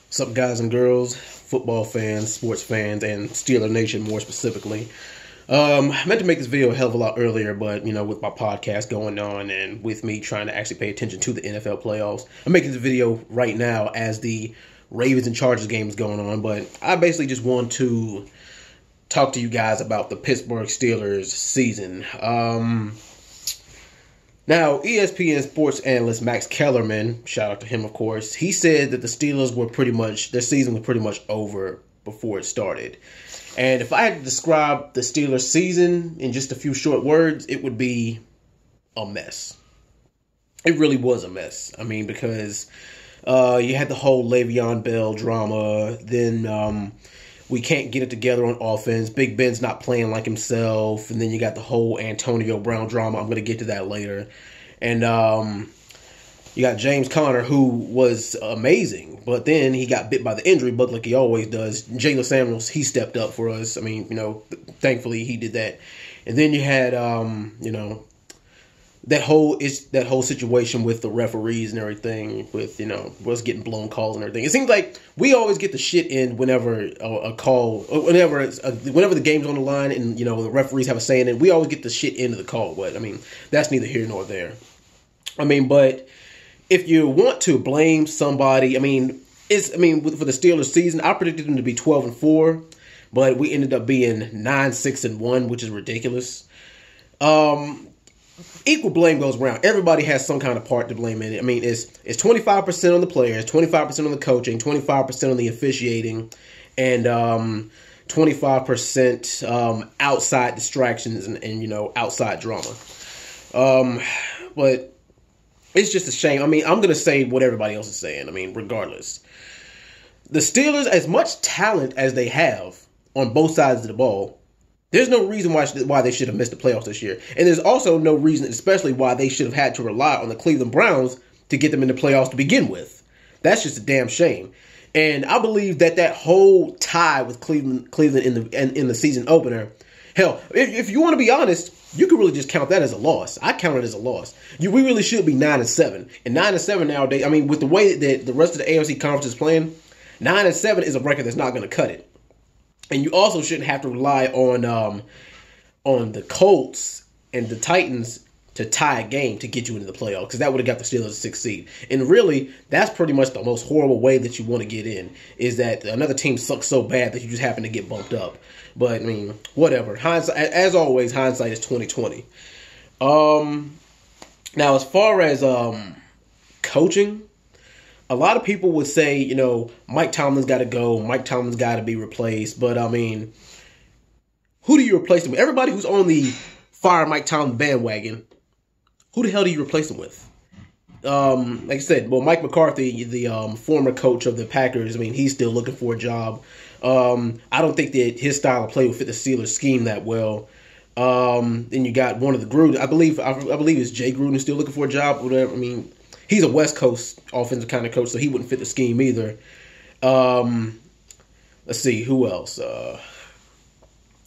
What's up, guys and girls, football fans, sports fans, and Steeler Nation more specifically. I meant to make this video a hell of a lot earlier, but, with my podcast going on and with me trying to actually pay attention to the NFL playoffs, I'm making this video right now as the Ravens and Chargers game is going on, but I basically just want to talk to you guys about the Pittsburgh Steelers season. Now, ESPN sports analyst Max Kellerman, shout out to him, of course, he said that the Steelers were their season was pretty much over before it started. And if I had to describe the Steelers season in just a few short words, it would be a mess. It really was a mess. I mean, because you had the whole Le'Veon Bell drama, then we can't get it together on offense. Big Ben's not playing like himself. And then you got the whole Antonio Brown drama. I'm going to get to that later. And you got James Conner, who was amazing. But then he got bit by the injury bug like he always does. Jalen Samuels, he stepped up for us. I mean, thankfully he did that. And then you had, that whole situation with the referees and everything, with was getting blown calls and everything. It seems like we always get the shit in whenever a call, whenever the game's on the line, and the referees have a say in it. We always get the shit into the call, but I mean that's neither here nor there. I mean, but if you want to blame somebody, for the Steelers season, I predicted them to be 12-4, but we ended up being 9-6-1, which is ridiculous. Equal blame goes around. Everybody has some kind of part to blame in it. I mean, it's 25% on the players, 25% on the coaching, 25% on the officiating, and 25% outside distractions and outside drama. But it's just a shame. I mean, I'm going to say what everybody else is saying. I mean, regardless. The Steelers, as much talent as they have on both sides of the ball, there's no reason why they should have missed the playoffs this year. And there's also no reason, especially why they should have had to rely on the Cleveland Browns to get them in the playoffs to begin with. That's just a damn shame. And I believe that whole tie with Cleveland in the season opener, hell, if you want to be honest, you could really just count that as a loss. I count it as a loss. We really should be 9-7. And 9-7 nowadays, I mean, with the way that the rest of the AFC conference is playing, 9-7 is a record that's not going to cut it. And you also shouldn't have to rely on the Colts and the Titans to tie a game to get you into the playoffs, because that would have got the Steelers a 6th seed. And really, that's pretty much the most horrible way that you want to get in, is that another team sucks so bad that you just happen to get bumped up. But I mean, whatever. Hindsight, as always, hindsight is 20/20. Now, as far as coaching, a lot of people would say, Mike Tomlin's got to go. Mike Tomlin's got to be replaced. But, I mean, who do you replace him with? Everybody who's on the fire Mike Tomlin bandwagon, who the hell do you replace him with? Like I said, well, Mike McCarthy, the former coach of the Packers, I mean, he's still looking for a job. I don't think that his style of play would fit the Steelers scheme that well. Then you got one of the Gruden. I believe it's Jay Gruden is still looking for a job. Whatever. I mean, he's a West Coast offensive kind of coach, so he wouldn't fit the scheme either. Let's see, who else?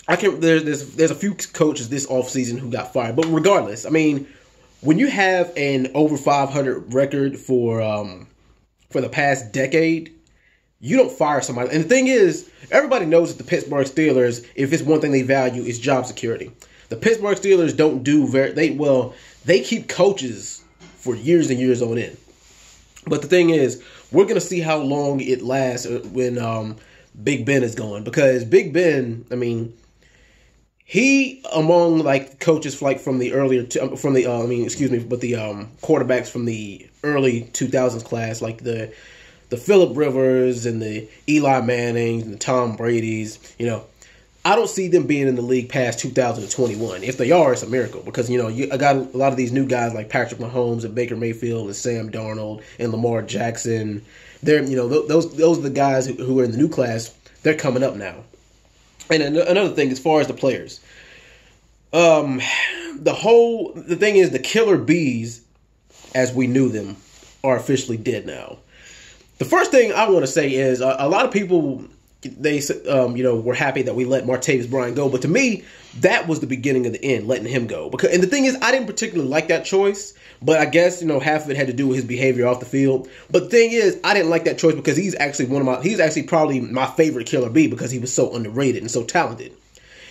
There's a few coaches this offseason who got fired. But regardless, I mean, when you have an over 500 record for the past decade, you don't fire somebody. And the thing is, everybody knows that the Pittsburgh Steelers, if it's one thing they value, is job security. The Pittsburgh Steelers don't do they keep coaches for years and years on end. But the thing is, we're going to see how long it lasts when Big Ben is gone. Because Big Ben, I mean, he, among like coaches like from the quarterbacks from the early 2000s class, like the Phillip Rivers and the Eli Mannings and the Tom Brady's, I don't see them being in the league past 2021. If they are, it's a miracle, because I got a lot of these new guys like Patrick Mahomes and Baker Mayfield and Sam Darnold and Lamar Jackson. They're those are the guys who are in the new class. They're coming up now. And another thing, as far as the players, the thing is, the killer bees, as we knew them, are officially dead now. The first thing I want to say is a lot of people they were happy that we let Martavis Bryant go. But to me, that was the beginning of the end, letting him go. And the thing is, I didn't particularly like that choice, but I guess, half of it had to do with his behavior off the field. But the thing is, I didn't like that choice because he's actually probably my favorite Killer B because he was so underrated and so talented.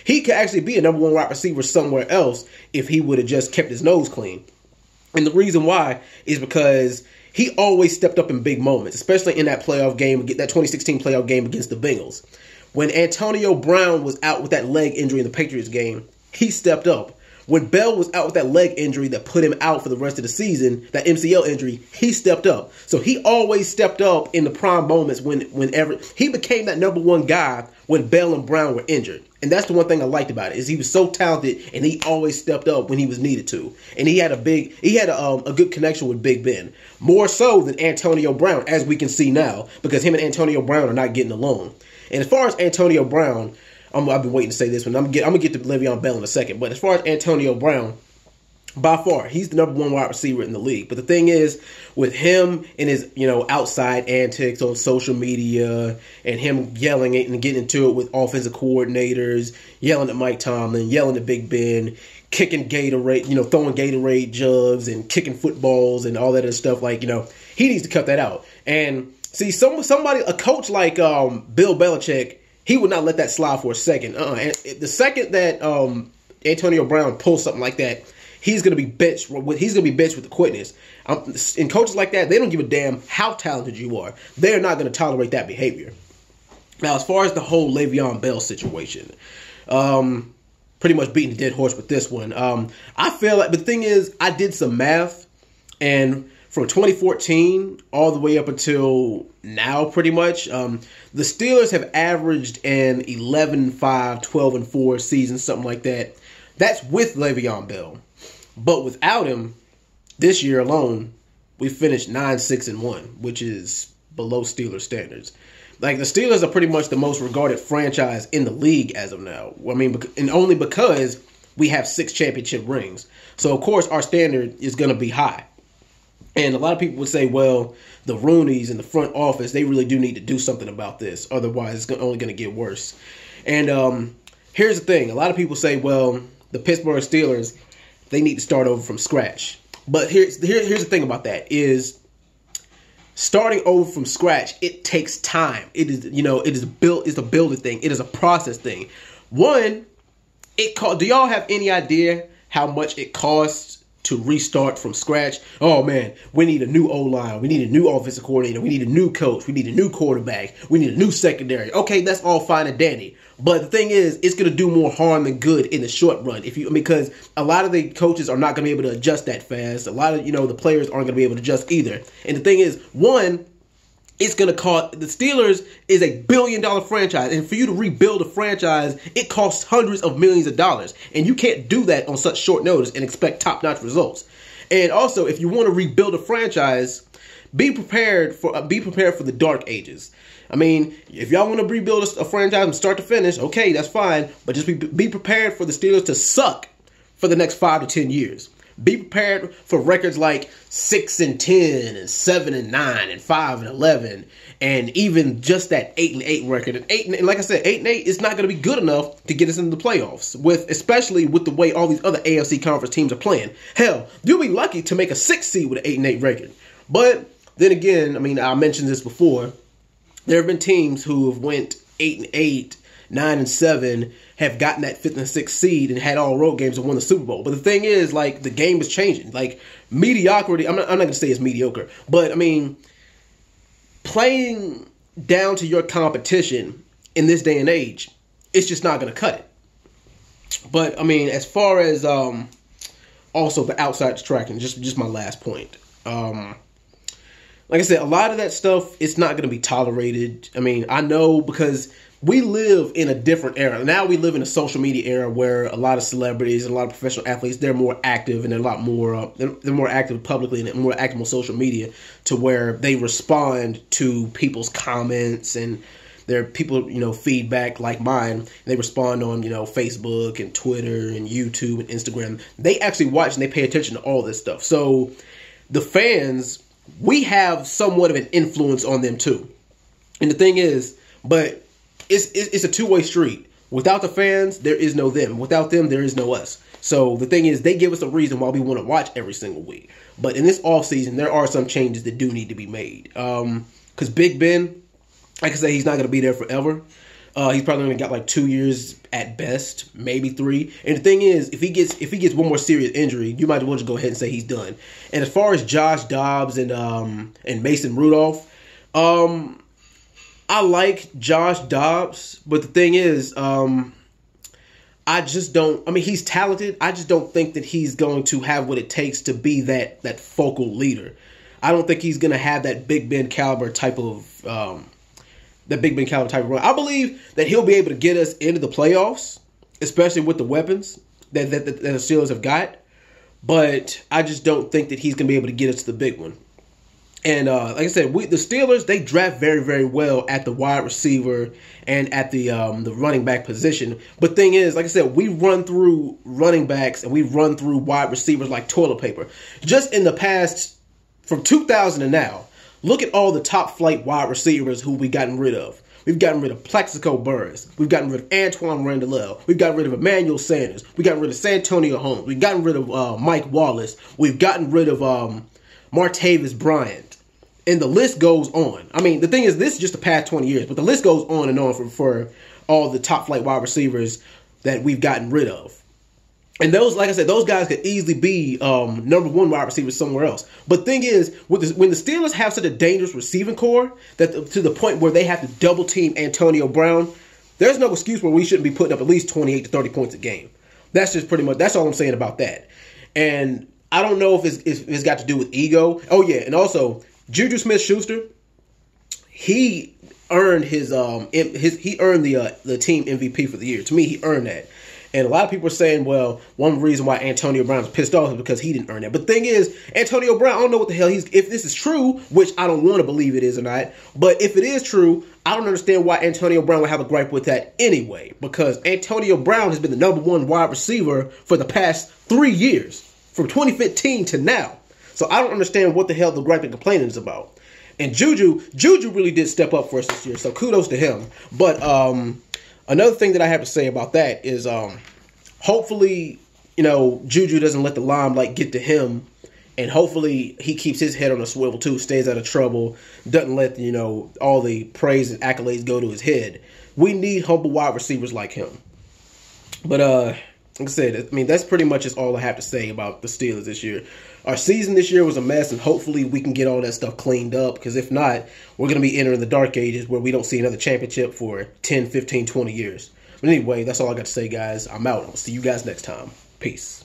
He could actually be a number one wide receiver somewhere else if he would have just kept his nose clean. And the reason why is because he always stepped up in big moments, especially in that playoff game, that 2016 playoff game against the Bengals. When Antonio Brown was out with that leg injury in the Patriots game, he stepped up. When Bell was out with that leg injury that put him out for the rest of the season, that MCL injury, he stepped up. So he always stepped up in the prime moments whenever he became that number one guy when Bell and Brown were injured. And that's the one thing I liked about it, is he was so talented and he always stepped up when he was needed to. And he had a good connection with Big Ben, more so than Antonio Brown, as we can see now, because him and Antonio Brown are not getting along. And as far as Antonio Brown, I've been waiting to say this one. I'm gonna get to Le'Veon Bell in a second. But as far as Antonio Brown, by far, he's the number one wide receiver in the league. But the thing is, with him and his, outside antics on social media and him yelling it and getting into it with offensive coordinators, yelling at Mike Tomlin, yelling at Big Ben, kicking Gatorade, throwing Gatorade jugs and kicking footballs and all that other stuff, he needs to cut that out. And see, a coach like Bill Belichick, he would not let that slide for a second. And the second that Antonio Brown pulls something like that, he's going to be benched. He's going to be benched with the quickness. And coaches like that, they don't give a damn how talented you are. They're not going to tolerate that behavior. Now, as far as the whole Le'Veon Bell situation, pretty much beating the dead horse with this one. I feel like, but the thing is, I did some math, and from 2014 all the way up until now, pretty much, the Steelers have averaged an 11-5, 12-4 season, something like that. That's with Le'Veon Bell. But without him, this year alone, we finished 9-6-1, which is below Steelers standards. Like, the Steelers are pretty much the most regarded franchise in the league as of now. I mean, and only because we have 6 championship rings. So, of course, our standard is going to be high. And a lot of people would say, well, the Rooneys in the front office, they really do need to do something about this. Otherwise, it's only going to get worse. And here's the thing. A lot of people say, well, the Pittsburgh Steelers, they need to start over from scratch. But here's the thing about that is starting over from scratch, it takes time. It is, it's a building thing. It is a process thing. One, do y'all have any idea how much it costs to restart from scratch? Oh man, we need a new O-line. We need a new offensive coordinator. We need a new coach. We need a new quarterback. We need a new secondary. Okay, that's all fine and dandy. But the thing is, it's going to do more harm than good in the short run. Because a lot of the coaches are not going to be able to adjust that fast. A lot of, the players aren't going to be able to adjust either. And the thing is, one, it's going to cost, the Steelers is a $1 billion franchise. And for you to rebuild a franchise, it costs hundreds of millions of dollars. And you can't do that on such short notice and expect top-notch results. And also, if you want to rebuild a franchise, be prepared for the dark ages. I mean, if y'all want to rebuild a franchise from start to finish, okay, that's fine. But just be prepared for the Steelers to suck for the next 5 to 10 years. Be prepared for records like 6-10 and 7-9 and 5-11, and even just that 8-8 record. And like I said, 8-8 is not going to be good enough to get us into the playoffs. Especially with the way all these other AFC conference teams are playing. Hell, you'll be lucky to make a 6 seed with an 8-8 record. But then again, I mean, I mentioned this before. There have been teams who have went 8-8, 9-7, have gotten that 5th and 6th seed and had all road games and won the Super Bowl. But the thing is, like, the game is changing. Like, mediocrity, I'm not going to say it's mediocre, but I mean, playing down to your competition in this day and age, it's just not going to cut it. But I mean, as far as also the outside tracking, just my last point. Like I said, a lot of that stuff, it's not going to be tolerated. I mean, I know because we live in a different era. Now we live in a social media era where a lot of celebrities and a lot of professional athletes, they're more active and they're a lot more, they're more active publicly and more active on social media to where they respond to people's comments and their people, feedback like mine. They respond on, Facebook and Twitter and YouTube and Instagram. They actually watch and they pay attention to all this stuff. So the fans, we have somewhat of an influence on them too. And the thing is, but it's a two-way street. Without the fans, there is no them. Without them, there is no us. So the thing is, they give us a reason why we want to watch every single week. But in this offseason, there are some changes that do need to be made. Because Big Ben, like I said, he's not going to be there forever. He's probably only got like 2 years at best, maybe 3. And the thing is, if he gets one more serious injury, you might as well just go ahead and say he's done. And as far as Josh Dobbs and Mason Rudolph, I like Josh Dobbs, but the thing is, I just don't. I mean, he's talented. I just don't think that he's going to have what it takes to be that focal leader. I don't think he's going to have that Big Ben caliber type of run. I believe that he'll be able to get us into the playoffs, especially with the weapons that the Steelers have got. But I just don't think that he's going to be able to get us to the big one. And like I said, the Steelers, they draft very, very well at the wide receiver and at the running back position. But thing is, like I said, we run through running backs and we run through wide receivers like toilet paper. Just in the past, from 2000 to now, look at all the top flight wide receivers who we've gotten rid of. We've gotten rid of Plaxico Burress. We've gotten rid of Antoine Randall. We've gotten rid of Emmanuel Sanders. We've gotten rid of Santonio Holmes. We've gotten rid of Mike Wallace. We've gotten rid of Martavis Bryant. And the list goes on. I mean, the thing is, this is just the past 20 years, but the list goes on and on for all the top flight wide receivers that we've gotten rid of. And those, like I said, those guys could easily be number one wide receivers somewhere else. But thing is, when the Steelers have such a dangerous receiving core that to the point where they have to double team Antonio Brown, there's no excuse where we shouldn't be putting up at least 28 to 30 points a game. That's just pretty much, that's all I'm saying about that. And I don't know if it's got to do with ego. Oh yeah, and also Juju Smith-Schuster, he earned he earned the team MVP for the year. To me, he earned that. And a lot of people are saying, well, one reason why Antonio Brown's pissed off is because he didn't earn that. But the thing is, Antonio Brown, I don't know what the hell if this is true, which I don't want to believe it is or not, but if it is true, I don't understand why Antonio Brown would have a gripe with that anyway, because Antonio Brown has been the number one wide receiver for the past 3 years, from 2015 to now. So I don't understand what the hell the gripe and complaining is about. And Juju really did step up for us this year, so kudos to him. But another thing that I have to say about that is hopefully, Juju doesn't let the limelight get to him, and hopefully he keeps his head on a swivel too, stays out of trouble, doesn't let, all the praise and accolades go to his head. We need humble wide receivers like him. But like I said, I mean, that's pretty much just all I have to say about the Steelers this year. Our season this year was a mess, and hopefully we can get all that stuff cleaned up, because if not, we're going to be entering the dark ages where we don't see another championship for 10, 15, 20 years. But anyway, that's all I got to say, guys. I'm out. I'll see you guys next time. Peace.